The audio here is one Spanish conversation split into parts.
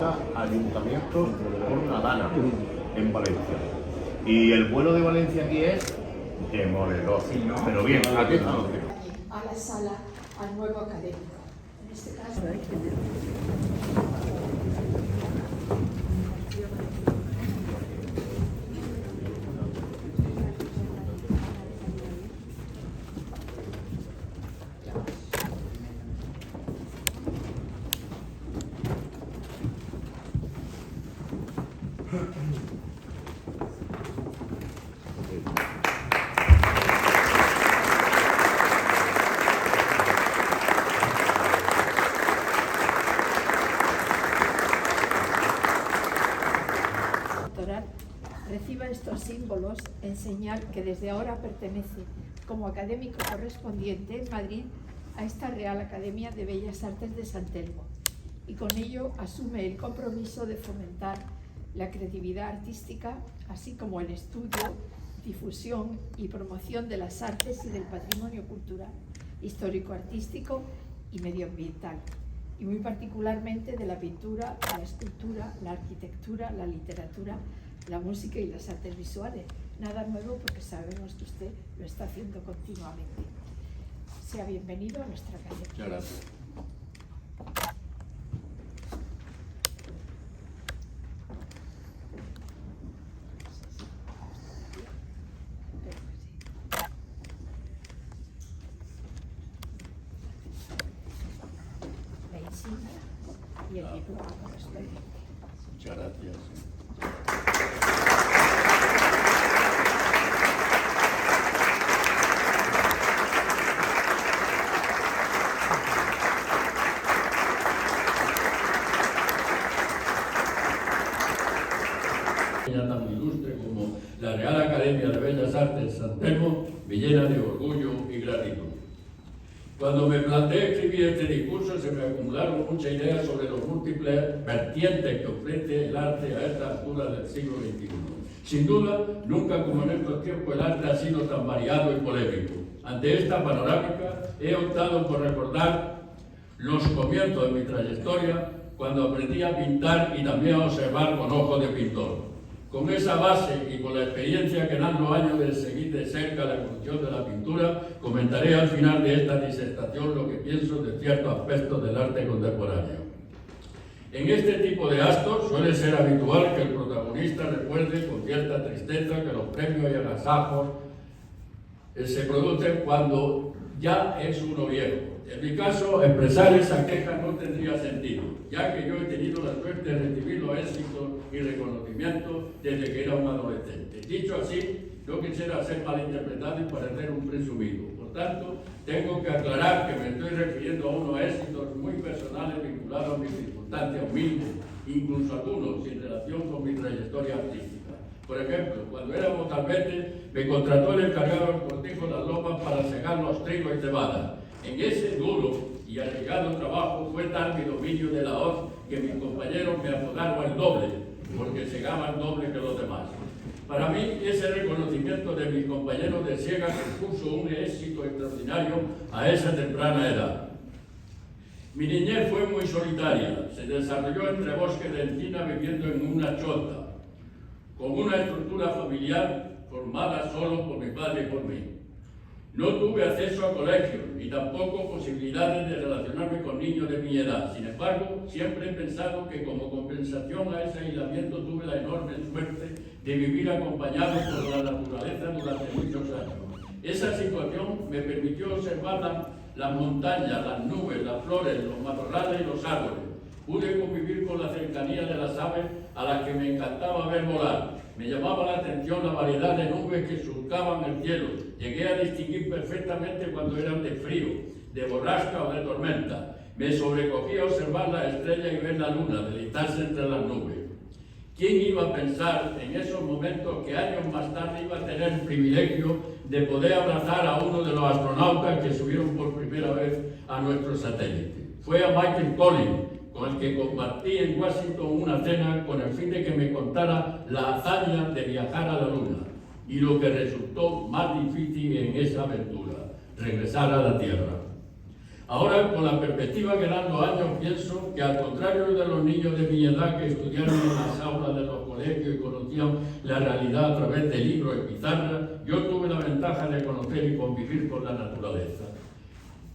Ayuntamiento por Nadana, en Valencia. Y el vuelo de Valencia aquí es demoledor. Pero bien, aquí estamos. A la sala, al nuevo académico. En este caso, reciba estos símbolos en señal que desde ahora pertenece como académico correspondiente en Madrid a esta Real Academia de Bellas Artes de San Telmo, y con ello asume el compromiso de fomentar la creatividad artística, así como el estudio, difusión y promoción de las artes y del patrimonio cultural, histórico-artístico y medioambiental, y muy particularmente de la pintura, la escultura, la arquitectura, la literatura, la música y las artes visuales. Nada nuevo, porque sabemos que usted lo está haciendo continuamente. Sea bienvenido a nuestra academia. Muchas gracias. La insignia y el diploma correspondiente. Muchas gracias. Tan ilustre como la Real Academia de Bellas Artes San Telmo me llena de orgullo y gratitud. Cuando me planteé escribir este discurso se me acumularon muchas ideas sobre los múltiples vertientes que ofrece el arte a esta altura del siglo XXI. Sin duda, nunca como en estos tiempos el arte ha sido tan variado y polémico. Ante esta panorámica he optado por recordar los comienzos de mi trayectoria cuando aprendí a pintar y también a observar con ojos de pintor. Con esa base y con la experiencia que dan los años de seguir de cerca la evolución de la pintura, comentaré al final de esta disertación lo que pienso de ciertos aspectos del arte contemporáneo. En este tipo de actos suele ser habitual que el protagonista recuerde con cierta tristeza que los premios y agasajos se producen cuando ya es uno viejo. En mi caso, expresar esa queja no tendría sentido, ya que yo he tenido la suerte de recibir los éxitos y reconocimientos desde que era un adolescente. Dicho así, no quisiera ser malinterpretado y parecer un presumido. Por tanto, tengo que aclarar que me estoy refiriendo a unos éxitos muy personales vinculados a mis circunstancias humildes, incluso algunos sin relación con mi trayectoria artística. Por ejemplo, cuando era mozalbete, me contrató el encargado del cortijo de las lomas para secar los trigos y cebadas. En ese duro y arriesgado trabajo fue tal mi dominio de la hoz que mis compañeros me apodaron el doble, porque segaban doble que los demás. Para mí, ese reconocimiento de mis compañeros de siega supuso un éxito extraordinario a esa temprana edad. Mi niñez fue muy solitaria, se desarrolló entre bosques de encina viviendo en una chota, con una estructura familiar formada solo por mi padre y por mí. No tuve acceso a colegios ni tampoco posibilidades de relacionarme con niños de mi edad. Sin embargo, siempre he pensado que como compensación a ese aislamiento tuve la enorme suerte de vivir acompañado por la naturaleza durante muchos años. Esa situación me permitió observar las montañas, las nubes, las flores, los matorrales y los árboles. Pude convivir con la cercanía de las aves a las que me encantaba ver volar. Me llamaba la atención la variedad de nubes que surcaban el cielo. Llegué a distinguir perfectamente cuando eran de frío, de borrasca o de tormenta. Me sobrecogía observar las estrellas y ver la luna, deleitarse entre las nubes. ¿Quién iba a pensar en esos momentos que años más tarde iba a tener el privilegio de poder abrazar a uno de los astronautas que subieron por primera vez a nuestro satélite? Fue a Michael Collins, con el que compartí en Washington una cena con el fin de que me contara la hazaña de viajar a la Luna y lo que resultó más difícil en esa aventura, regresar a la Tierra. Ahora, con la perspectiva que dan los años, pienso que al contrario de los niños de mi edad que estudiaron en las aulas de los colegios y conocían la realidad a través de libros y pizarras, yo tuve la ventaja de conocer y convivir con la naturaleza.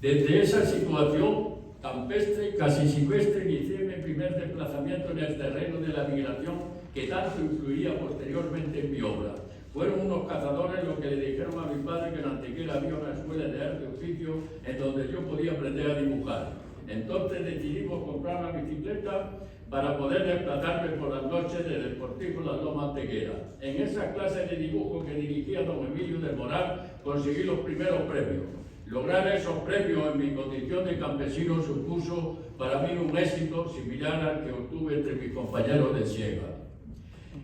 Desde esa situación campestre, casi silvestre, inicié mi primer desplazamiento en el terreno de la migración que tanto influiría posteriormente en mi obra. Fueron unos cazadores los que le dijeron a mi padre que en Antequera había una escuela de arte y oficio en donde yo podía aprender a dibujar. Entonces decidimos comprar una bicicleta para poder desplazarme por las noches del Deportivo Las Lomas Antequera. En esa clase de dibujo que dirigía don Emilio del Moral conseguí los primeros premios. Lograr esos premios en mi condición de campesino supuso para mí un éxito similar al que obtuve entre mis compañeros de siega.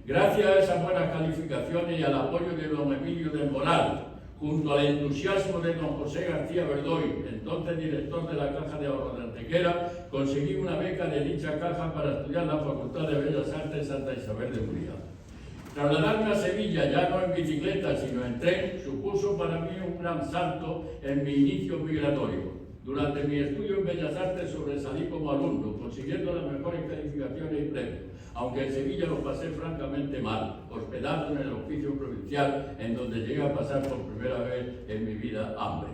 Gracias a esas buenas calificaciones y al apoyo de don Emilio del Moral, junto al entusiasmo de don José García Verdoy, entonces director de la Caja de Ahorro de Antequera, conseguí una beca de dicha caja para estudiar en la Facultad de Bellas Artes Santa Isabel de Uría. Trasladarme a Sevilla, ya no en bicicleta, sino en tren, supuso para mí un gran salto en mi inicio migratorio. Durante mi estudio en Bellas Artes sobresalí como alumno, consiguiendo las mejores calificaciones y premios, aunque en Sevilla lo pasé francamente mal, hospedado en el Hospicio Provincial, en donde llegué a pasar por primera vez en mi vida hambre.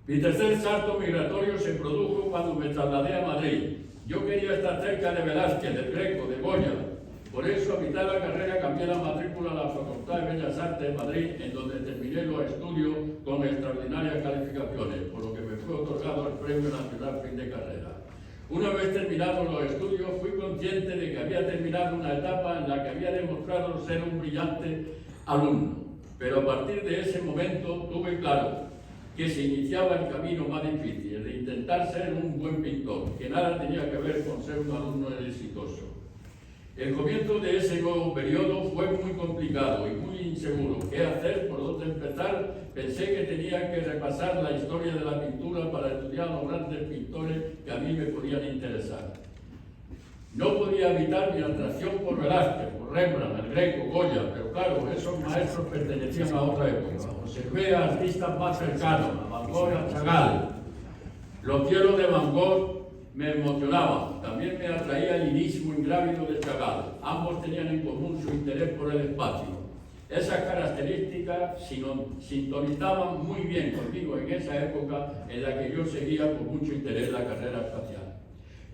Mi tercer salto migratorio se produjo cuando me trasladé a Madrid. Yo quería estar cerca de Velázquez, del Greco, de Goya. Por eso, a mitad de la carrera, cambié la matrícula a la Facultad de Bellas Artes de Madrid, en donde terminé los estudios con extraordinarias calificaciones, por lo que me fue otorgado el Premio Nacional Fin de Carrera. Una vez terminados los estudios, fui consciente de que había terminado una etapa en la que había demostrado ser un brillante alumno. Pero a partir de ese momento tuve claro que se iniciaba el camino más difícil, el de intentar ser un buen pintor, que nada tenía que ver con ser un alumno exitoso. El comienzo de ese nuevo periodo fue muy complicado y muy inseguro. ¿Qué hacer? ¿Por dónde empezar? Pensé que tenía que repasar la historia de la pintura para estudiar los grandes pintores que a mí me podían interesar. No podía evitar mi atracción por Velázquez, por Rembrandt, el Greco, Goya, pero claro, esos maestros pertenecían a otra época. Observé a artistas más cercanos, a Van Gogh y a Chagall. Los cielos de Van Gogh me emocionaban. También me atraía el lirismo ingrávido de Chagall. Ambos tenían en común su interés por el espacio. Esas características sintonizaban muy bien conmigo en esa época en la que yo seguía con mucho interés la carrera espacial.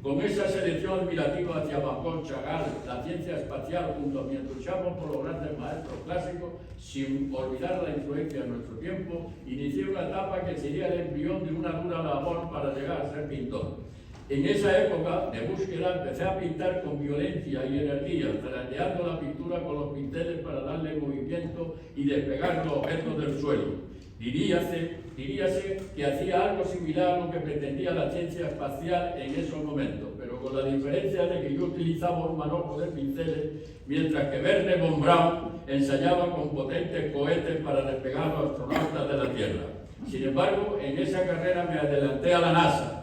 Con esa selección admirativa hacia Van Gogh, Chagall, la ciencia espacial, junto a mi entusiasmo por los grandes maestros clásicos, sin olvidar la influencia de nuestro tiempo, inicié una etapa que sería el embrión de una dura labor para llegar a ser pintor. En esa época de búsqueda empecé a pintar con violencia y energía, trasteando la pintura con los pinceles para darle movimiento y despegar los objetos del suelo. Diríase que hacía algo similar a lo que pretendía la ciencia espacial en esos momentos, pero con la diferencia de que yo utilizaba un manojo de pinceles, mientras que Wernher von Braun ensayaba con potentes cohetes para despegar a los astronautas de la Tierra. Sin embargo, en esa carrera me adelanté a la NASA,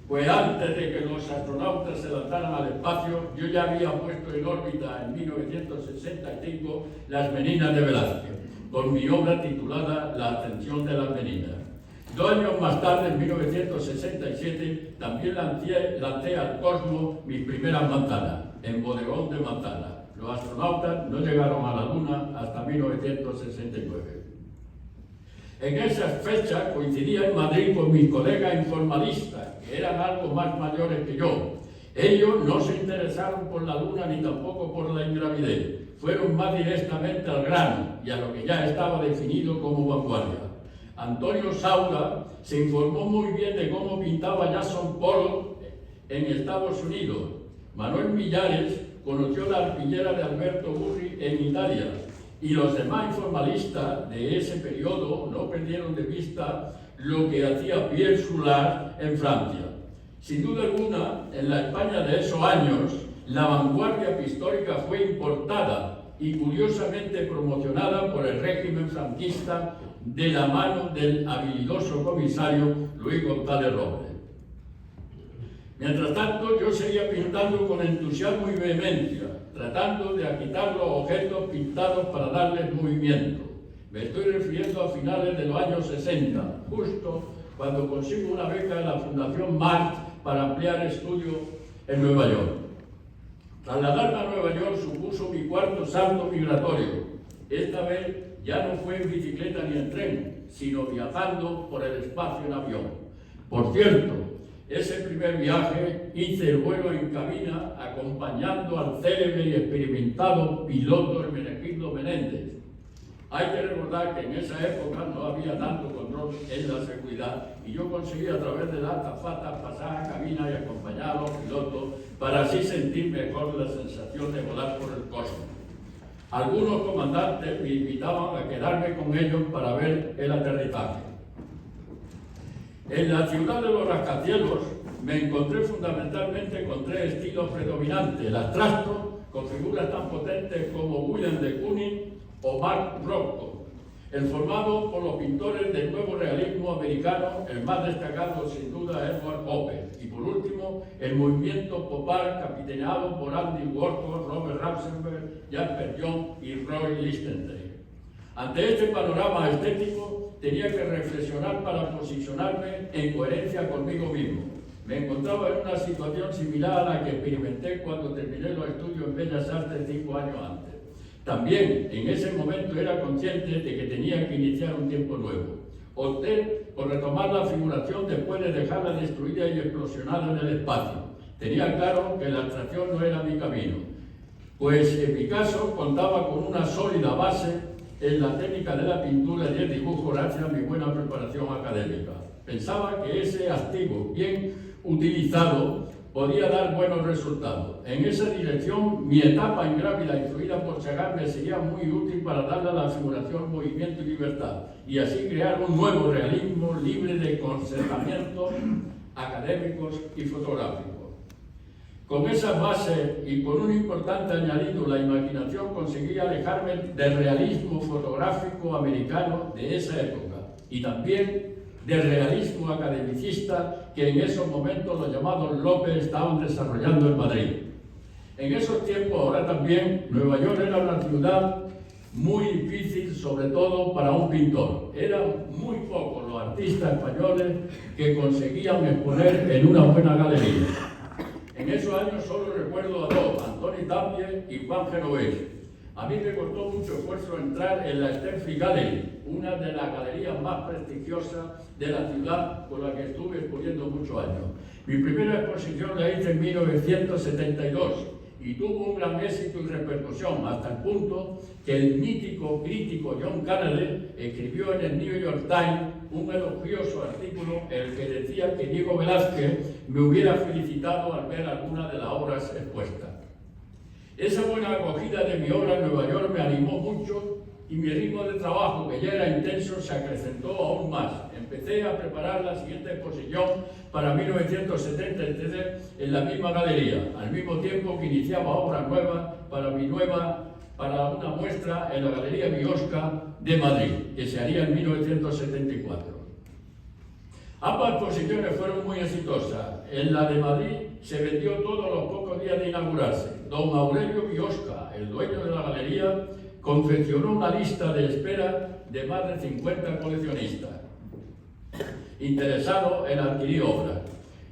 pues antes de que los astronautas se lanzaran al espacio, yo ya había puesto en órbita en 1965 las Meninas de Velázquez, con mi obra titulada La Ascensión de las Meninas. 2 años más tarde, en 1967, también lancé al cosmos mis primeras manzanas, en bodegón de manzana. Los astronautas no llegaron a la Luna hasta 1969. En esas fechas coincidía en Madrid con mis colegas informalistas, que eran algo más mayores que yo. Ellos no se interesaron por la Luna ni tampoco por la ingravidez. Fueron más directamente al grano y a lo que ya estaba definido como vanguardia. Antonio Saura se informó muy bien de cómo pintaba Jackson Pollock en Estados Unidos. Manuel Millares conoció la arpillera de Alberto Burri en Italia. Y los demás informalistas de ese periodo no perdieron de vista lo que hacía Pierre Soulages en Francia. Sin duda alguna, en la España de esos años, la vanguardia pictórica fue importada y curiosamente promocionada por el régimen franquista de la mano del habilidoso comisario Luis González Robles. Mientras tanto, yo seguía pintando con entusiasmo y vehemencia, tratando de agitar los objetos pintados para darles movimiento. Me estoy refiriendo a finales de los años 60, justo cuando consigo una beca de la Fundación Marx para ampliar estudios en Nueva York. Trasladarme a Nueva York supuso mi cuarto salto migratorio. Esta vez ya no fue en bicicleta ni en tren, sino viajando por el espacio en avión. Por cierto, ese primer viaje hice el vuelo en cabina acompañando al célebre y experimentado piloto Hermenegildo Menéndez. Hay que recordar que en esa época no había tanto control en la seguridad y yo conseguí a través de las azafatas pasar a cabina y acompañar a los pilotos para así sentir mejor la sensación de volar por el cosmos. Algunos comandantes me invitaban a quedarme con ellos para ver el aterrizaje. En la ciudad de los rascacielos me encontré fundamentalmente con tres estilos predominantes: el abstracto, con figuras tan potentes como William de Kooning o Mark Rothko, el formado por los pintores del nuevo realismo americano, el más destacado sin duda Edward Hopper, y por último el movimiento popar capitaneado por Andy Warhol, Robert Rauschenberg, Jasper John y Roy Lichtenstein. Ante este panorama estético tenía que reflexionar para posicionarme en coherencia conmigo mismo. Me encontraba en una situación similar a la que experimenté cuando terminé los estudios en Bellas Artes 5 años antes. También en ese momento era consciente de que tenía que iniciar un tiempo nuevo. Opté por retomar la figuración después de dejarla destruida y explosionada en el espacio. Tenía claro que la abstracción no era mi camino, pues en mi caso contaba con una sólida base en la técnica de la pintura y el dibujo gracias a mi buena preparación académica. Pensaba que ese activo bien utilizado podía dar buenos resultados. En esa dirección, mi etapa ingrávida influida por Chagall me sería muy útil para darle a la figuración movimiento y libertad, y así crear un nuevo realismo libre de conservamientos académicos y fotográficos. Con esas bases y con un importante añadido, la imaginación, conseguí alejarme del realismo fotográfico americano de esa época y también del realismo academicista que en esos momentos los llamados López estaban desarrollando en Madrid. En esos tiempos, ahora también, Nueva York era una ciudad muy difícil, sobre todo para un pintor. Eran muy pocos los artistas españoles que conseguían exponer en una buena galería. En esos años solo recuerdo a dos, Antoni Tapia y Juan Genovés. A mí me costó mucho esfuerzo entrar en la Stenfield Gallery, una de las galerías más prestigiosas de la ciudad con la que estuve exponiendo muchos años. Mi primera exposición la hice en 1972 y tuvo un gran éxito y repercusión, hasta el punto que el mítico crítico John Kennedy escribió en el New York Times un elogioso artículo en el que decía que Diego Velázquez me hubiera felicitado al ver algunas de las obras expuestas. Esa buena acogida de mi obra en Nueva York me animó mucho y mi ritmo de trabajo, que ya era intenso, se acrecentó aún más. Empecé a preparar la siguiente exposición para 1973 en la misma galería, al mismo tiempo que iniciaba obras nuevas para una muestra en la Galería Biosca de Madrid, que se haría en 1974. Ambas exposiciones fueron muy exitosas. En la de Madrid se vendió todos los pocos días de inaugurarse. Don Aurelio Biosca, el dueño de la galería, confeccionó una lista de espera de más de 50 coleccionistas interesados en adquirir obras.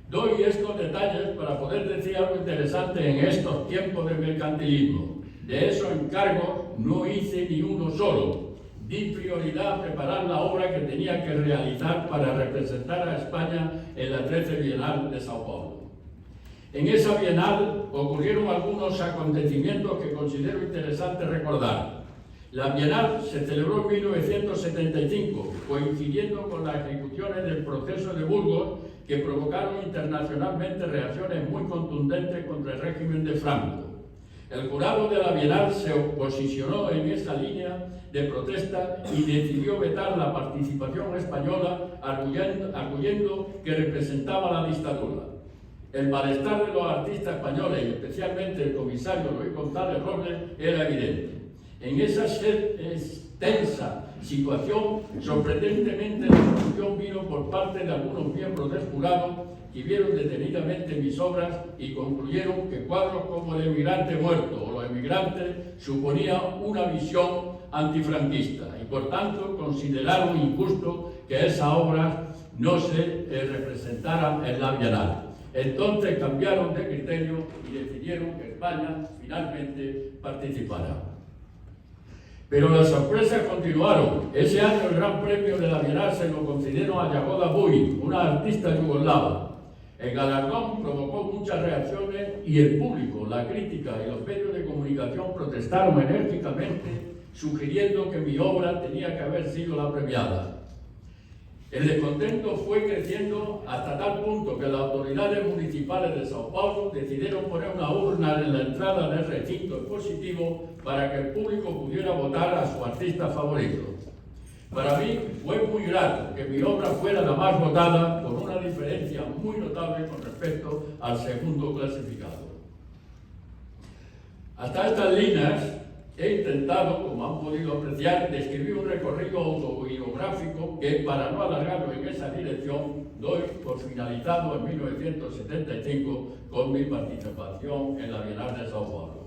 Doy estos detalles para poder decir algo interesante en estos tiempos de mercantilismo. De esos encargos no hice ni uno solo. Di prioridad a preparar la obra que tenía que realizar para representar a España en la 13 Bienal de Sao Paulo. En esa Bienal ocurrieron algunos acontecimientos que considero interesante recordar. La Bienal se celebró en 1975, coincidiendo con las ejecuciones del proceso de Burgos, que provocaron internacionalmente reacciones muy contundentes contra el régimen de Franco. El jurado de la Bienal se posicionó en esa línea de protesta y decidió vetar la participación española, arguyendo que representaba la dictadura. El malestar de los artistas españoles, y especialmente el comisario Luis González Robles, era evidente. En esa tensa situación, sorprendentemente la solución vino por parte de algunos miembros del jurado que vieron detenidamente mis obras y concluyeron que cuadros como El emigrante muerto o Los emigrantes suponían una visión antifranquista y por tanto consideraron injusto que esas obras no se representaran en la Bienal. Entonces cambiaron de criterio y decidieron que España finalmente participara. Pero las sorpresas continuaron. Ese año el Gran Premio de la Bienal se lo concedieron a Jagoda Buy, una artista yugoslava. El galardón provocó muchas reacciones y el público, la crítica y los medios de comunicación protestaron enérgicamente, sugiriendo que mi obra tenía que haber sido la premiada. El descontento fue creciendo hasta tal punto que las autoridades municipales de Sao Paulo decidieron poner una urna en la entrada del recinto expositivo para que el público pudiera votar a su artista favorito. Para mí fue muy grato que mi obra fuera la más votada, con una diferencia muy notable con respecto al segundo clasificado. Hasta estas líneas he intentado, como han podido apreciar, describir un recorrido autobiográfico que, para no alargarlo en esa dirección, doy por finalizado en 1975 con mi participación en la Bienal de Sao Paulo.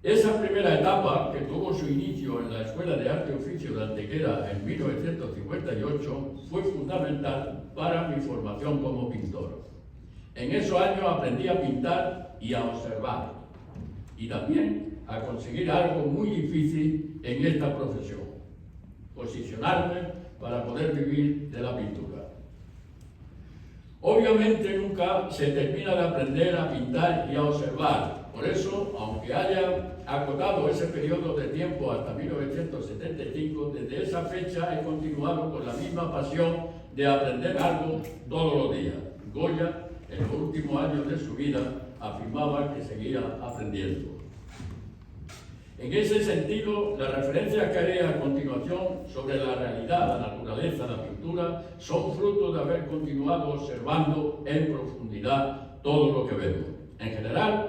Esa primera etapa, que tuvo su inicio en la Escuela de Arte y Oficio de Antequera en 1958, fue fundamental para mi formación como pintor. En esos años aprendí a pintar y a observar, y también a conseguir algo muy difícil en esta profesión: posicionarme para poder vivir de la pintura. Obviamente nunca se termina de aprender a pintar y a observar. Por eso, aunque haya acotado ese periodo de tiempo hasta 1975, desde esa fecha he continuado con la misma pasión de aprender algo todos los días. Goya, en los últimos años de su vida, afirmaba que seguía aprendiendo. En ese sentido, las referencias que haré a continuación sobre la realidad, la naturaleza, la pintura, son fruto de haber continuado observando en profundidad todo lo que vemos. En general,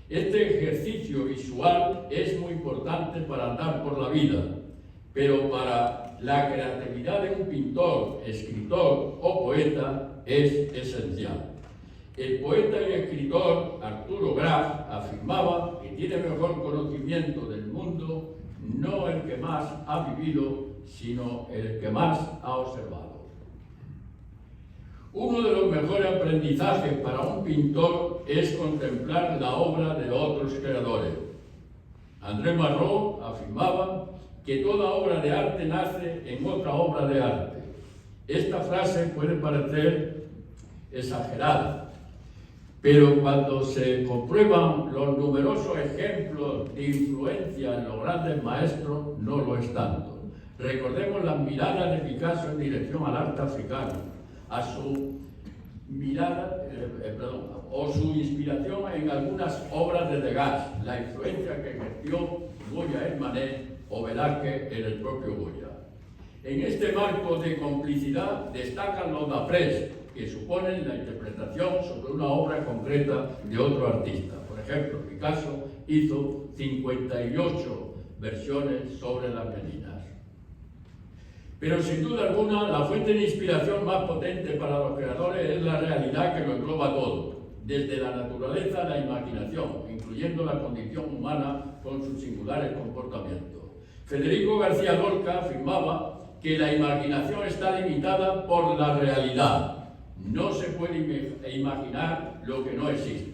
este ejercicio visual es muy importante para andar por la vida, pero para la creatividad de un pintor, escritor o poeta es esencial. El poeta y escritor Arturo Graf afirmaba que tiene mejor conocimiento del mundo no el que más ha vivido, sino el que más ha observado. Uno de los mejores aprendizajes para un pintor es contemplar la obra de otros creadores. André Malraux afirmaba que toda obra de arte nace en otra obra de arte. Esta frase puede parecer exagerada, pero cuando se comprueban los numerosos ejemplos de influencia en los grandes maestros, no lo es tanto. Recordemos las miradas de Picasso en dirección al arte africano, a su mirada, o su inspiración en algunas obras de Degas, la influencia que ejerció Goya en Manet o Velázquez en el propio Goya. En este marco de complicidad destacan los d'après, que suponen la interpretación sobre una obra concreta de otro artista. Por ejemplo, Picasso hizo 58 versiones sobre las Meninas. Pero sin duda alguna, la fuente de inspiración más potente para los creadores es la realidad que lo engloba todo, desde la naturaleza a la imaginación, incluyendo la condición humana con sus singulares comportamientos. Federico García Lorca afirmaba que la imaginación está limitada por la realidad. No se puede imaginar lo que no existe.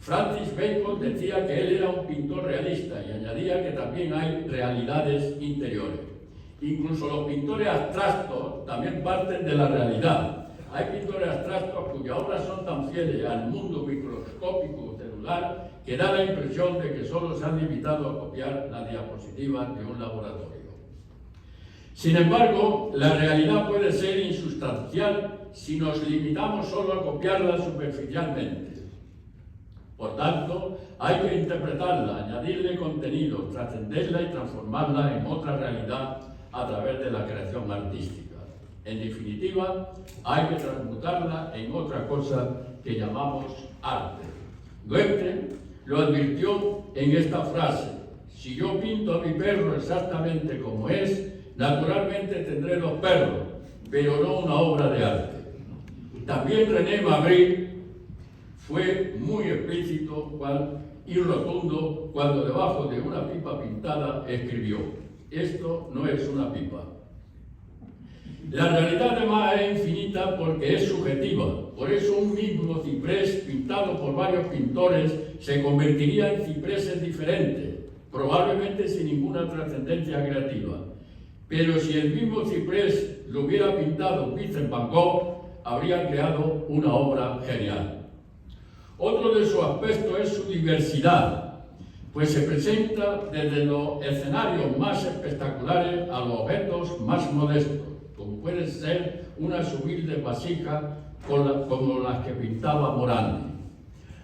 Francis Bacon decía que él era un pintor realista y añadía que también hay realidades interiores. Incluso los pintores abstractos también parten de la realidad. Hay pintores abstractos cuyas obras son tan fieles al mundo microscópico celular que da la impresión de que solo se han limitado a copiar las diapositivas de un laboratorio. Sin embargo, la realidad puede ser insustancial si nos limitamos solo a copiarla superficialmente. Por tanto, hay que interpretarla, añadirle contenido, trascenderla y transformarla en otra realidad a través de la creación artística. En definitiva, hay que transmutarla en otra cosa que llamamos arte. Goethe lo advirtió en esta frase: si yo pinto a mi perro exactamente como es, naturalmente tendré dos perros, pero no una obra de arte. También René Magritte fue muy explícito y rotundo cuando debajo de una pipa pintada escribió: esto no es una pipa. La realidad además es infinita porque es subjetiva. Por eso un mismo ciprés pintado por varios pintores se convertiría en cipreses diferentes, probablemente sin ninguna trascendencia creativa. Pero si el mismo ciprés lo hubiera pintado Vincent van Gogh, habría creado una obra genial. Otro de sus aspectos es su diversidad, pues se presenta desde los escenarios más espectaculares a los objetos más modestos, como pueden ser unas humildes vasijas como las que pintaba Morandi.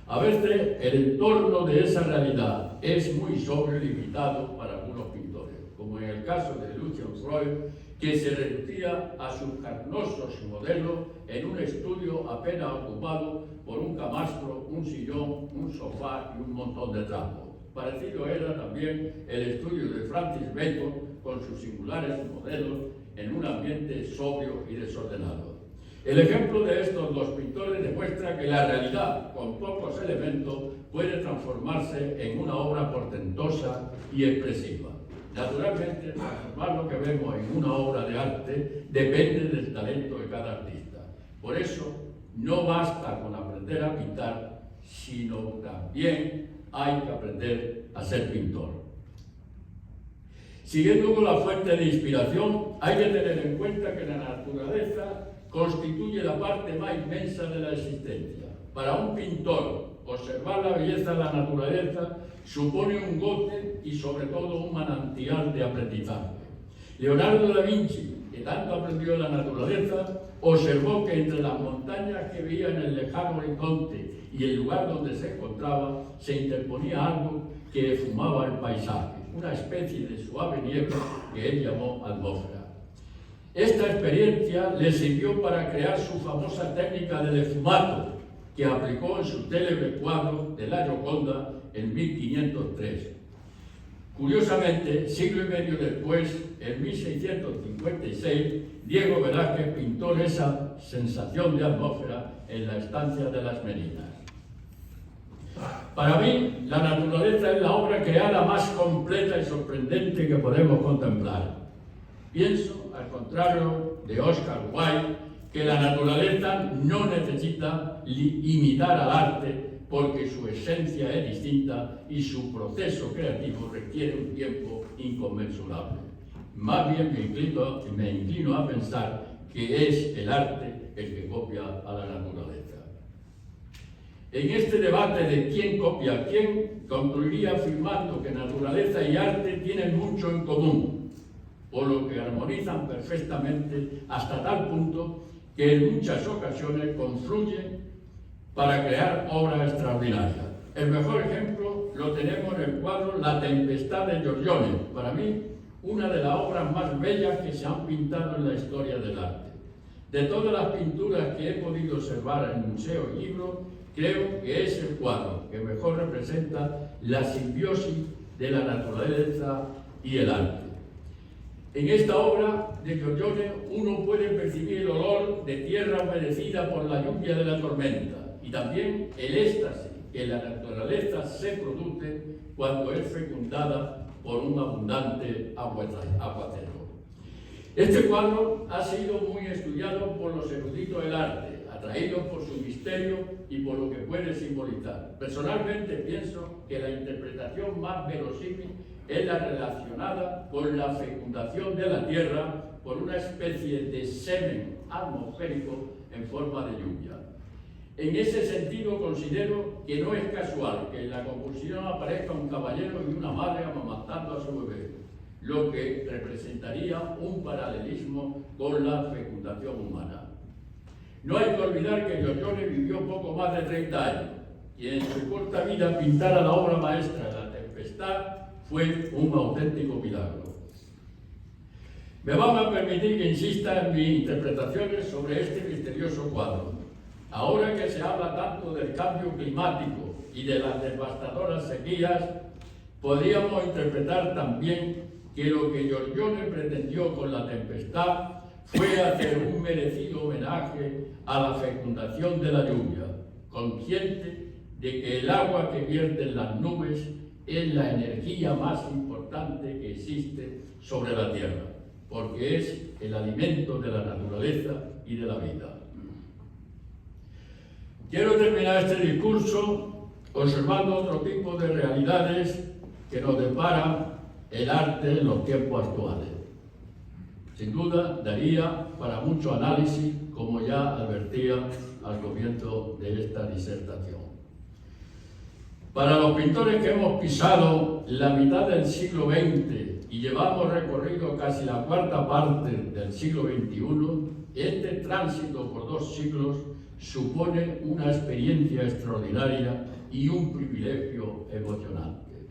A veces el entorno de esa realidad es muy sobrelimitado para algunos pintores, como en el caso de Lucian Freud, que se reducía a sus carnosos modelos en un estudio apenas ocupado por un camastro, un sillón, un sofá y un montón de trapos. Parecido era también el estudio de Francis Bacon con sus singulares modelos en un ambiente sobrio y desordenado. El ejemplo de estos dos pintores demuestra que la realidad, con pocos elementos, puede transformarse en una obra portentosa y expresiva. Naturalmente, transformar lo que vemos en una obra de arte depende del talento de cada artista. Por eso, no basta con aprender a pintar, sino también hay que aprender a ser pintor. Siguiendo con la fuente de inspiración, hay que tener en cuenta que la naturaleza constituye la parte más inmensa de la existencia. Para un pintor, observar la belleza de la naturaleza supone un goce y sobre todo un manantial de aprendizaje. Leonardo da Vinci, que tanto aprendió de la naturaleza, observó que entre las montañas que veía en el lejano horizonte y el lugar donde se encontraba, se interponía algo que fumaba el paisaje, una especie de suave niebla que él llamó atmósfera. Esta experiencia le sirvió para crear su famosa técnica del esfumato, que aplicó en su célebre cuadro de la Gioconda en 1503. Curiosamente, siglo y medio después, en 1656, Diego Velázquez pintó esa sensación de atmósfera en la estancia de las Meninas. Para mí, la naturaleza es la obra creada más completa y sorprendente que podemos contemplar. Pienso, al contrario de Oscar Wilde, que la naturaleza no necesita imitar al arte porque su esencia es distinta y su proceso creativo requiere un tiempo inconmensurable. Más bien me inclino a pensar que es el arte el que copia a la naturaleza. En este debate de quién copia a quién, concluiría afirmando que naturaleza y arte tienen mucho en común, por lo que armonizan perfectamente hasta tal punto que en muchas ocasiones confluyen para crear obras extraordinarias. El mejor ejemplo lo tenemos en el cuadro La Tempestad de Giorgione, para mí una de las obras más bellas que se han pintado en la historia del arte. De todas las pinturas que he podido observar en museos y libros, creo que es el cuadro que mejor representa la simbiosis de la naturaleza y el arte. En esta obra de Giorgione uno puede percibir el olor de tierra humedecida por la lluvia de la tormenta y también el éxtasis que la naturaleza se produce cuando es fecundada por un abundante aguacero. Este cuadro ha sido muy estudiado por los eruditos del arte, atraídos por su misterio y por lo que puede simbolizar. Personalmente pienso que la interpretación más verosímil es la relacionada con la fecundación de la tierra por una especie de semen atmosférico en forma de lluvia. En ese sentido considero que no es casual que en la composición aparezca un caballero y una madre amamantando a su bebé, lo que representaría un paralelismo con la fecundación humana. No hay que olvidar que Giorgione vivió poco más de 30 años y en su corta vida pintar la obra maestra La Tempestad fue un auténtico milagro. Me van a permitir que insista en mis interpretaciones sobre este misterioso cuadro. Ahora que se habla tanto del cambio climático y de las devastadoras sequías, podríamos interpretar también que lo que Giorgione pretendió con La Tempestad fue hacer un merecido homenaje a la fecundación de la lluvia, consciente de que el agua que vierte en las nubes es la energía más importante que existe sobre la Tierra. porque es el alimento de la naturaleza y de la vida. Quiero terminar este discurso observando otro tipo de realidades que nos depara el arte en los tiempos actuales. Sin duda, daría para mucho análisis, como ya advertía al comienzo de esta disertación. Para los pintores que hemos pisado la mitad del siglo XX y llevamos recorrido casi la cuarta parte del siglo XXI, este tránsito por 2 siglos supone una experiencia extraordinaria y un privilegio emocionante.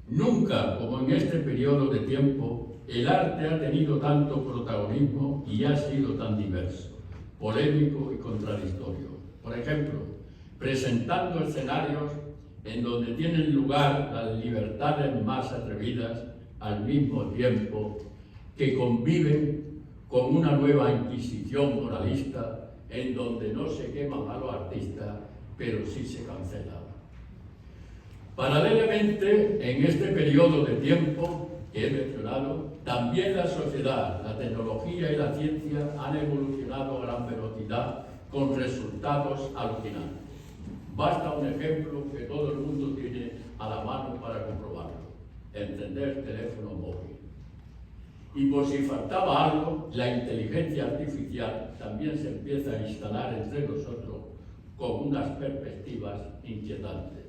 Nunca, como en este periodo de tiempo, el arte ha tenido tanto protagonismo y ha sido tan diverso, polémico y contradictorio. Por ejemplo, presentando escenarios en donde tienen lugar las libertades más atrevidas al mismo tiempo que conviven con una nueva inquisición moralista en donde no se queman a los artistas, pero sí se cancelan. Paralelamente, en este periodo de tiempo que he mencionado, también la sociedad, la tecnología y la ciencia han evolucionado a gran velocidad con resultados alucinantes. Basta un ejemplo que todo el mundo tiene a la mano para comprobarlo: encender teléfono móvil. Y por si faltaba algo, la inteligencia artificial también se empieza a instalar entre nosotros con unas perspectivas inquietantes.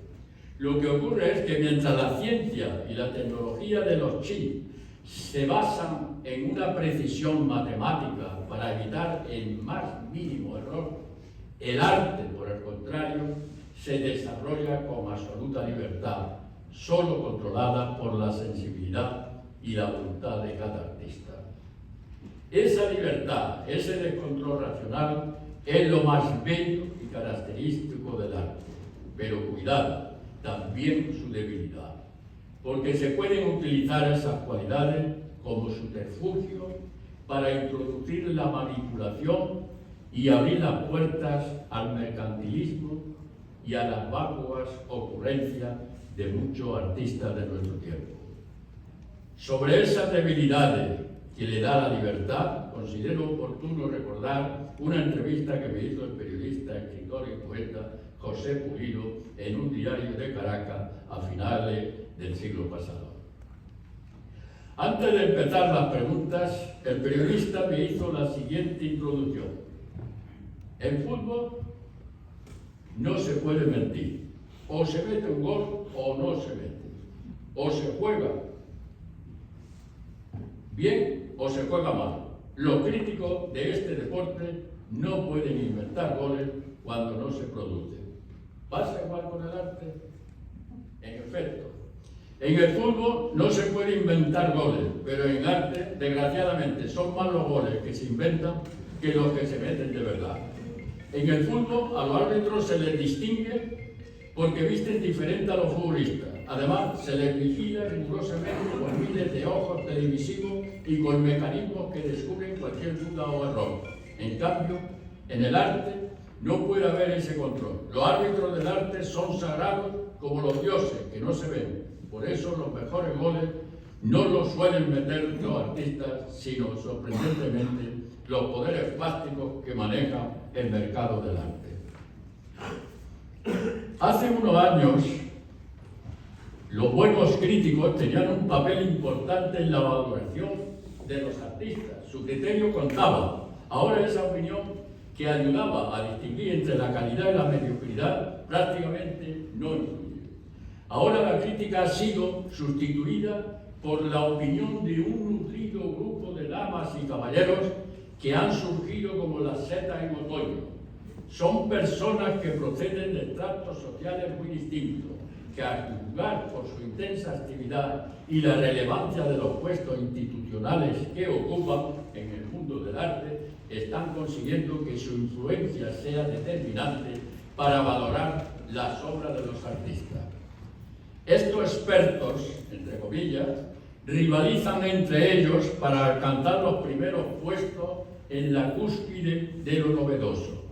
Lo que ocurre es que mientras la ciencia y la tecnología de los chips se basan en una precisión matemática para evitar el más mínimo error, el arte, por el contrario, se desarrolla con absoluta libertad, solo controlada por la sensibilidad y la voluntad de cada artista. Esa libertad, ese descontrol racional, es lo más bello y característico del arte. Pero cuidado, también su debilidad, porque se pueden utilizar esas cualidades como subterfugio para introducir la manipulación y abrir las puertas al mercantilismo y a las vacuas ocurrencias de muchos artistas de nuestro tiempo. Sobre esas debilidades que le da la libertad, considero oportuno recordar una entrevista que me hizo el periodista, escritor y poeta José Pulido en un diario de Caracas a finales del siglo pasado. Antes de empezar las preguntas, el periodista me hizo la siguiente introducción: en fútbol no se puede mentir, o se mete un gol o no se mete, o se juega bien o se juega mal. Los críticos de este deporte no pueden inventar goles cuando no se producen. ¿Pasa igual con el arte? En efecto, en el fútbol no se puede inventar goles, pero en arte, desgraciadamente, son más los goles que se inventan que los que se meten de verdad. En el fútbol a los árbitros se les distingue porque visten diferente a los futbolistas. Además, se les vigila rigurosamente con miles de ojos televisivos y con mecanismos que descubren cualquier duda o error. En cambio, en el arte no puede haber ese control. Los árbitros del arte son sagrados como los dioses, que no se ven. Por eso los mejores goles no los suelen meter los artistas, sino sorprendentemente los poderes fácticos que maneja el mercado del arte. Hace unos años, los buenos críticos tenían un papel importante en la valoración de los artistas. Su criterio contaba. Ahora esa opinión que ayudaba a distinguir entre la calidad y la mediocridad prácticamente no influye. Ahora la crítica ha sido sustituida por la opinión de un nutrido grupo de damas y caballeros que han surgido como las setas en otoño. Son personas que proceden de estratos sociales muy distintos, que al juzgar por su intensa actividad y la relevancia de los puestos institucionales que ocupan en el mundo del arte, están consiguiendo que su influencia sea determinante para valorar las obras de los artistas. Estos expertos, entre comillas, rivalizan entre ellos para alcanzar los primeros puestos en la cúspide de lo novedoso.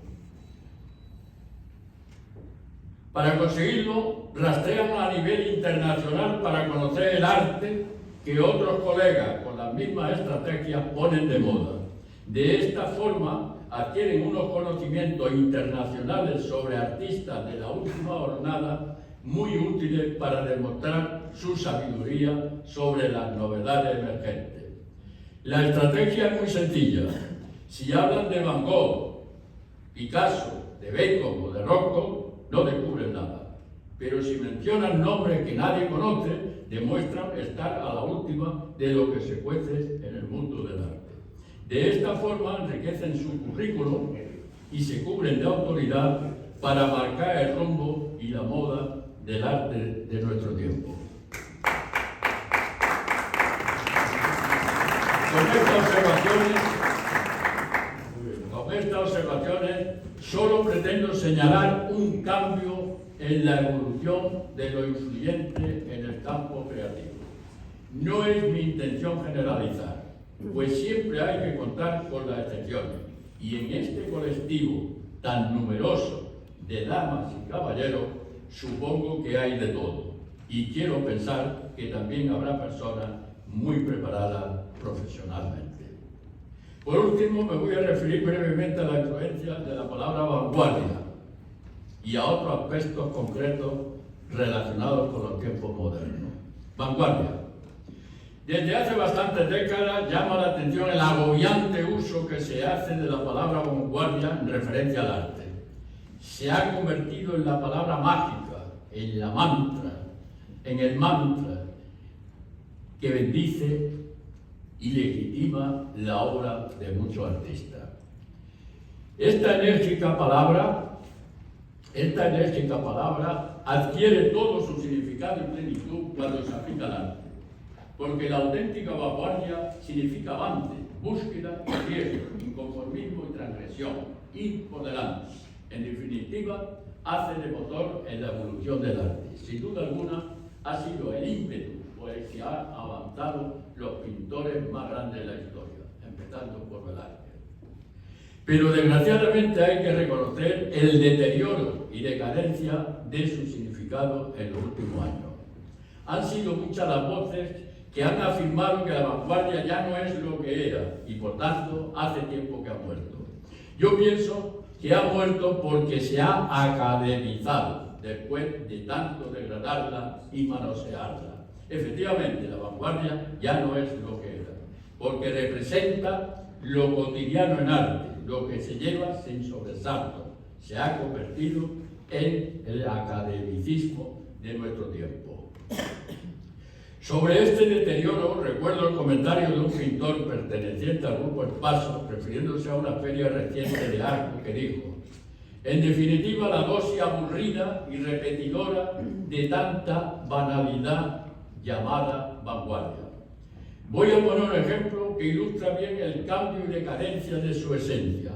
Para conseguirlo, rastrean a nivel internacional para conocer el arte que otros colegas con las mismas estrategias ponen de moda. De esta forma adquieren unos conocimientos internacionales sobre artistas de la última jornada muy útiles para demostrar su sabiduría sobre las novedades emergentes. La estrategia es muy sencilla. Si hablan de Van Gogh, Picasso, de Bacon o de Rothko, no descubren nada. Pero si mencionan nombres que nadie conoce, demuestran estar a la última de lo que se cuece en el mundo del arte. De esta forma enriquecen su currículum y se cubren de autoridad para marcar el rumbo y la moda del arte de nuestro tiempo. Con estas observaciones solo pretendo señalar un cambio en la evolución de lo influyente en el campo creativo. No es mi intención generalizar, pues siempre hay que contar con las excepciones, y en este colectivo tan numeroso de damas y caballeros, supongo que hay de todo, y quiero pensar que también habrá personas muy preparadas profesionalmente. Por último, me voy a referir brevemente a la influencia de la palabra vanguardia y a otros aspectos concretos relacionados con los tiempos modernos. Vanguardia. Desde hace bastantes décadas llama la atención el agobiante uso que se hace de la palabra vanguardia en referencia al arte. Se ha convertido en la palabra mágica, en la mantra, en el mantra que bendice y legitima la obra de muchos artistas. Esta enérgica palabra adquiere todo su significado y plenitud cuando se aplica al arte, porque la auténtica vanguardia significa avance, búsqueda y riesgo, inconformismo y transgresión, ir por delante. En definitiva, hace de motor en la evolución del arte. Sin duda alguna, ha sido el ímpetu por el que han avanzado los pintores más grandes de la historia, empezando por Velázquez. Pero desgraciadamente hay que reconocer el deterioro y decadencia de su significado en los últimos años. Han sido muchas las voces que han afirmado que la vanguardia ya no es lo que era y por tanto hace tiempo que ha muerto. Yo pienso que ha muerto porque se ha academizado después de tanto degradarla y manosearla. Efectivamente, la vanguardia ya no es lo que era, porque representa lo cotidiano en arte, lo que se lleva sin sobresalto. Se ha convertido en el academicismo de nuestro tiempo. Sobre este deterioro recuerdo el comentario de un pintor perteneciente al grupo El Paso, refiriéndose a una feria reciente de arte, que dijo: en definitiva, la dosis aburrida y repetidora de tanta banalidad llamada vanguardia. Voy a poner un ejemplo que ilustra bien el cambio y decadencia de su esencia.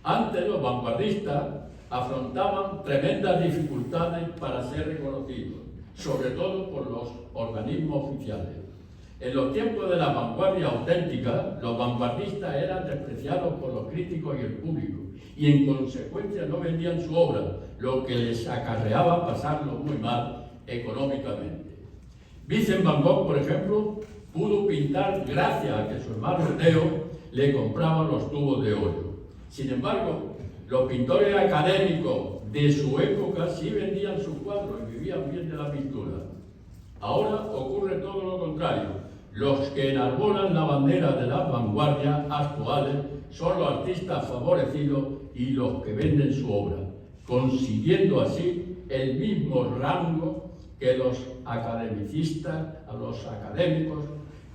Antes los vanguardistas afrontaban tremendas dificultades para ser reconocidos, sobre todo por los organismos oficiales. En los tiempos de la vanguardia auténtica, los vanguardistas eran despreciados por los críticos y el público, y en consecuencia no vendían su obra, lo que les acarreaba pasarlo muy mal económicamente. Vincent Van Gogh, por ejemplo, pudo pintar gracias a que su hermano Theo le compraba los tubos de oro. Sin embargo, los pintores académicos de su época sí vendían sus cuadros y vivían bien de la pintura. Ahora ocurre todo lo contrario. Los que enarbolan la bandera de las vanguardias actuales son los artistas favorecidos y los que venden su obra, consiguiendo así el mismo rango que los academicistas, a los académicos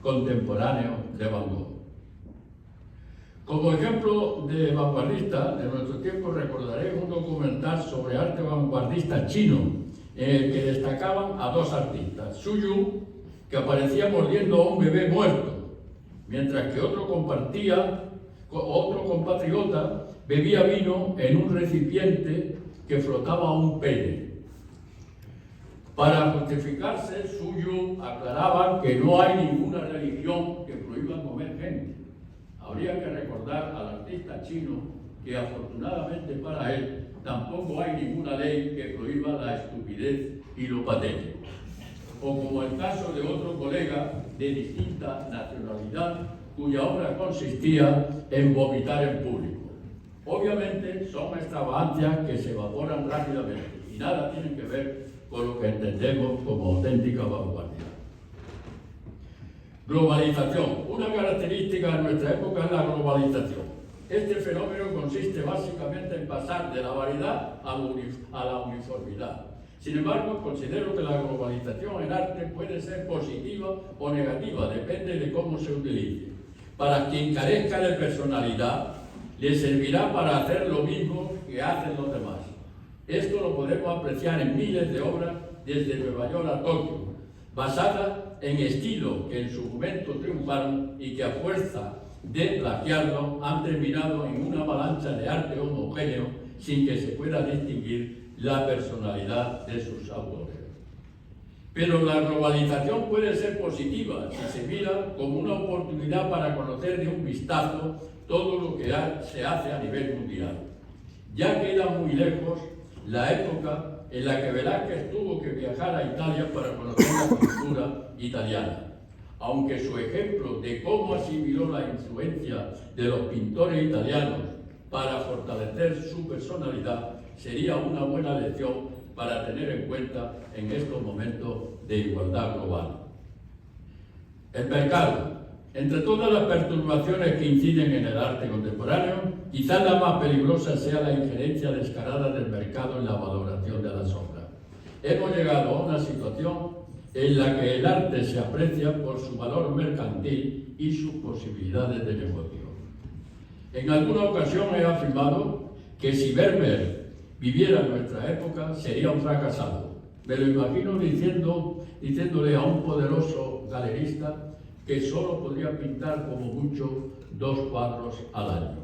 contemporáneos de Van Gogh. Como ejemplo de vanguardista de nuestro tiempo recordaré un documental sobre arte vanguardista chino en el que destacaban a dos artistas, Xu Yu, que aparecía mordiendo a un bebé muerto, mientras que otro compatriota bebía vino en un recipiente que flotaba un pene. Para justificarse, Xu Yu aclaraba que no hay ninguna religión que prohíba comer gente. Habría que recordar al artista chino que afortunadamente para él tampoco hay ninguna ley que prohíba la estupidez y lo patético. o como el caso de otro colega de distinta nacionalidad cuya obra consistía en vomitar en público. Obviamente son extravagancias que se evaporan rápidamente y nada tienen que ver con lo que entendemos como auténtica vanguardia. Globalización. Una característica de nuestra época es la globalización. Este fenómeno consiste básicamente en pasar de la variedad a la uniformidad. Sin embargo, considero que la globalización en arte puede ser positiva o negativa, depende de cómo se utilice. Para quien carezca de personalidad, le servirá para hacer lo mismo que hacen los demás. Esto lo podemos apreciar en miles de obras desde Nueva York a Tokio, basadas en estilos que en su momento triunfaron y que a fuerza de plagiarlo han terminado en una avalancha de arte homogéneo sin que se pueda distinguir la personalidad de sus autores. Pero la globalización puede ser positiva si se mira como una oportunidad para conocer de un vistazo todo lo que se hace a nivel mundial. Ya queda muy lejos la época en la que Velázquez tuvo que viajar a Italia para conocer la cultura italiana, aunque su ejemplo de cómo asimiló la influencia de los pintores italianos para fortalecer su personalidad sería una buena lección para tener en cuenta en estos momentos de igualdad global. El mercado. Entre todas las perturbaciones que inciden en el arte contemporáneo, quizás la más peligrosa sea la injerencia descarada del mercado en la valoración de las obras. Hemos llegado a una situación en la que el arte se aprecia por su valor mercantil y sus posibilidades de negocio. En alguna ocasión he afirmado que si Vermeer viviera en nuestra época sería un fracasado. Me lo imagino diciéndole a un poderoso galerista que solo podría pintar como mucho 2 cuadros al año.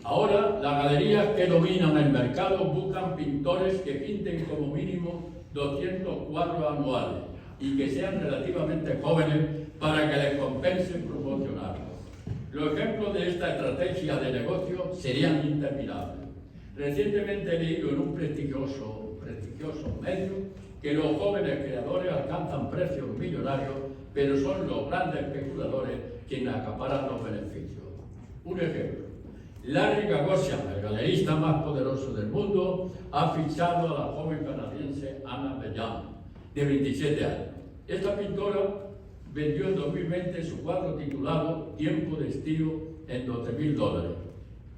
Ahora, las galerías que dominan el mercado buscan pintores que pinten como mínimo 200 cuadros anuales y que sean relativamente jóvenes para que les compense promocionarlos. Los ejemplos de esta estrategia de negocio serían interminables. Recientemente he leído en un prestigioso medio que los jóvenes creadores alcanzan precios millonarios, pero son los grandes especuladores quienes acaparan los beneficios. Un ejemplo. Larry Gagosian, el galerista más poderoso del mundo, ha fichado a la joven canadiense Anna Bellam, de 27 años. Esta pintora vendió en 2020 su cuadro titulado Tiempo de estío en $12,000.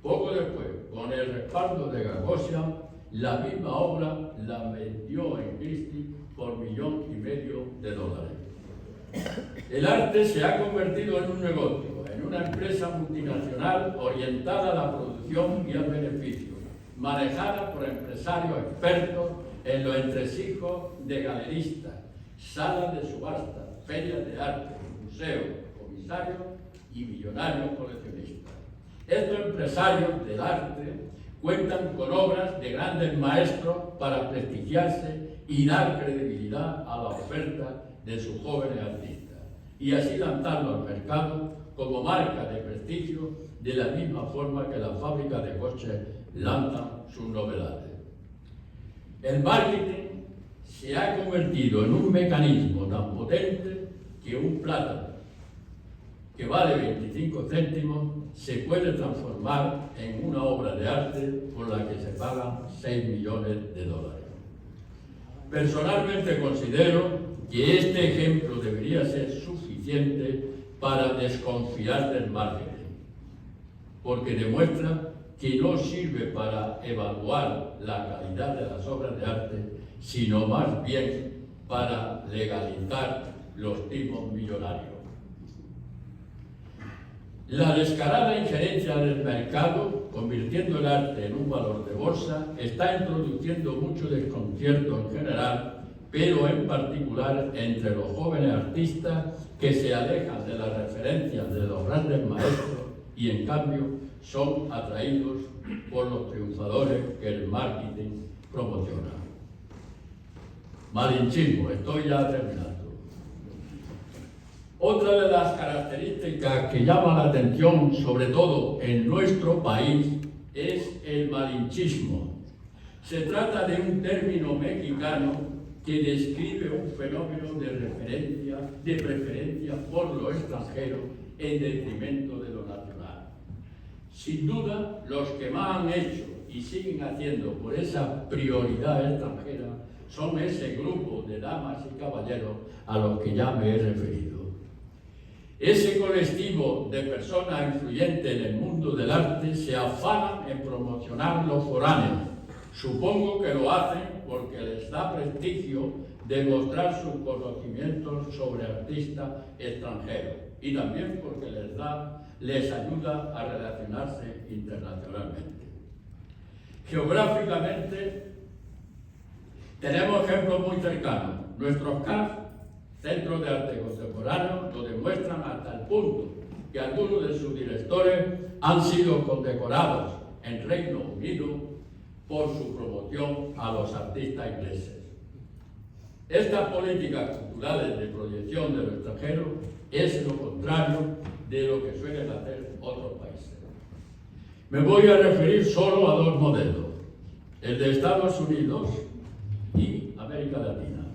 Poco después, con el respaldo de Gagosian, la misma obra la vendió en Christie por $1,5 millones. El arte se ha convertido en un negocio, en una empresa multinacional orientada a la producción y al beneficio, manejada por empresarios expertos en los entresijos de galeristas, salas de subasta, ferias de arte, museos, comisarios y millonarios coleccionistas. Estos empresarios del arte cuentan con obras de grandes maestros para prestigiarse y dar credibilidad a la oferta de sus jóvenes artistas, y así lanzarlo al mercado como marca de prestigio de la misma forma que las fábricas de coches lanzan sus novedades. El marketing se ha convertido en un mecanismo tan potente que un plátano que vale 25 céntimos se puede transformar en una obra de arte por la que se pagan $6 millones. Personalmente considero que este ejemplo debería ser suficiente para desconfiar del marketing, porque demuestra que no sirve para evaluar la calidad de las obras de arte, sino más bien para legalizar los timos millonarios. La descarada injerencia del mercado, convirtiendo el arte en un valor de bolsa, está introduciendo mucho desconcierto en general, pero en particular entre los jóvenes artistas que se alejan de las referencias de los grandes maestros y en cambio son atraídos por los triunfadores que el marketing promociona. Malinchismo, estoy ya terminando. Otra de las características que llama la atención, sobre todo en nuestro país, es el malinchismo. Se trata de un término mexicano que describe un fenómeno de preferencia por lo extranjero en detrimento de lo nacional. Sin duda, los que más han hecho y siguen haciendo por esa prioridad extranjera son ese grupo de damas y caballeros a los que ya me he referido. Ese colectivo de personas influyentes en el mundo del arte se afanan en promocionar lo foráneo. Supongo que lo hacen porque les da prestigio demostrar sus conocimientos sobre artistas extranjeros y también porque les ayuda a relacionarse internacionalmente. Geográficamente, tenemos ejemplos muy cercanos. Nuestros CAF, Centros de Arte Contemporáneo, lo demuestran hasta el punto que algunos de sus directores han sido condecorados en Reino Unido por su promoción a los artistas ingleses. Estas políticas culturales de proyección de lo extranjero es lo contrario de lo que suelen hacer otros países. Me voy a referir solo a dos modelos, el de Estados Unidos y América Latina.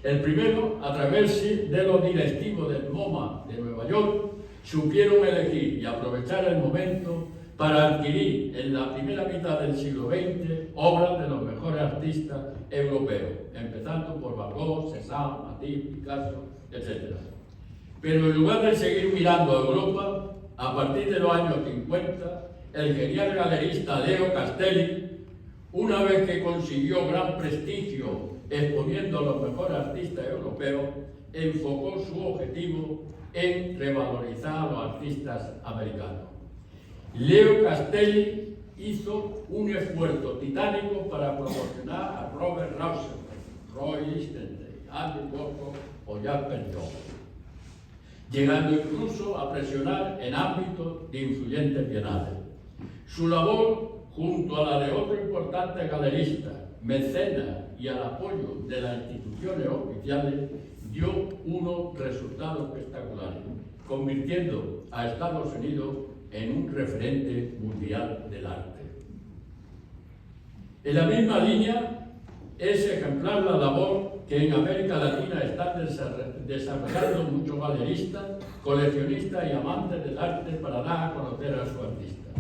El primero, a través de los directivos del MoMA de Nueva York, supieron elegir y aprovechar el momento para adquirir en la primera mitad del siglo XX obras de los mejores artistas europeos, empezando por Van Gogh, Cézanne, Matisse, Picasso, etc. Pero en lugar de seguir mirando a Europa, a partir de los años 50, el genial galerista Leo Castelli, una vez que consiguió gran prestigio exponiendo a los mejores artistas europeos, enfocó su objetivo en revalorizar a los artistas americanos. Leo Castelli hizo un esfuerzo titánico para promocionar a Robert Rauschenberg, Roy Lichtenstein, Andy Warhol o Jasper Johns, llegando incluso a presionar en ámbitos de influyentes bienales. Su labor, junto a la de otros importantes galeristas, mecenas y al apoyo de las instituciones oficiales, dio unos resultados espectaculares, convirtiendo a Estados Unidos en un referente mundial del arte. En la misma línea, es ejemplar la labor que en América Latina están desarrollando muchos galeristas, coleccionistas y amantes del arte para dar a conocer a su artista.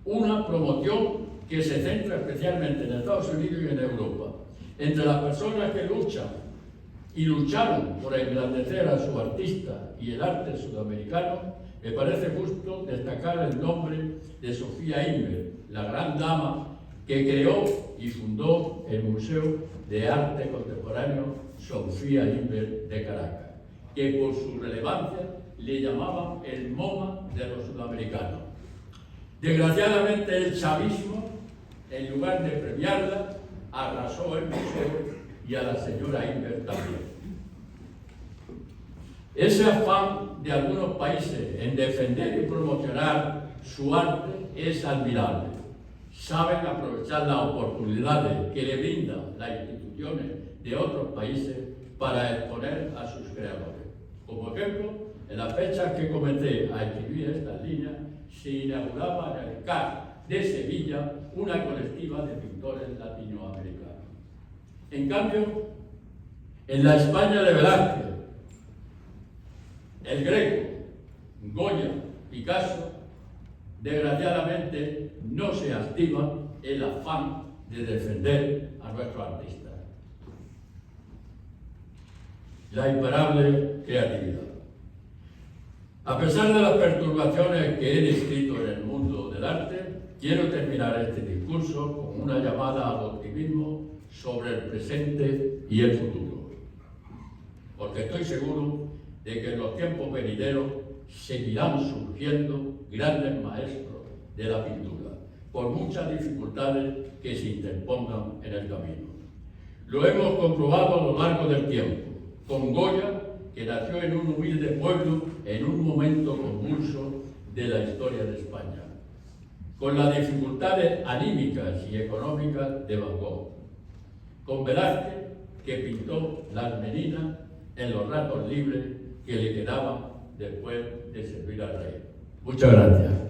Una promoción que se centra especialmente en Estados Unidos y en Europa. Entre las personas que luchan y lucharon por engrandecer a su artista y el arte sudamericano, me parece justo destacar el nombre de Sofía Inver, la gran dama que creó y fundó el Museo de Arte Contemporáneo Sofía Inver de Caracas, que por su relevancia le llamaban el MoMA de los sudamericanos. Desgraciadamente el chavismo, en lugar de premiarla, arrasó el museo y a la señora Inver también. Ese afán de algunos países en defender y promocionar su arte es admirable. Saben aprovechar las oportunidades que le brindan las instituciones de otros países para exponer a sus creadores. Como ejemplo, en las fechas que comencé a escribir estas líneas, se inauguraba en el CAR de Sevilla una colectiva de pintores latinoamericanos. En cambio, en la España de Velázquez, el Greco, Goya, Picasso, desgraciadamente no se activa el afán de defender a nuestros artistas. La imparable creatividad. A pesar de las perturbaciones que he descrito en el mundo del arte, quiero terminar este discurso con una llamada al optimismo sobre el presente y el futuro, porque estoy seguro de que en los tiempos venideros seguirán surgiendo grandes maestros de la pintura, por muchas dificultades que se interpongan en el camino. Lo hemos comprobado a lo largo del tiempo, con Goya, que nació en un humilde pueblo en un momento convulso de la historia de España, con las dificultades anímicas y económicas de Van Gogh, con Velázquez, que pintó las meninas en los ratos libres que le quedaban después de servir al rey. Muchas gracias.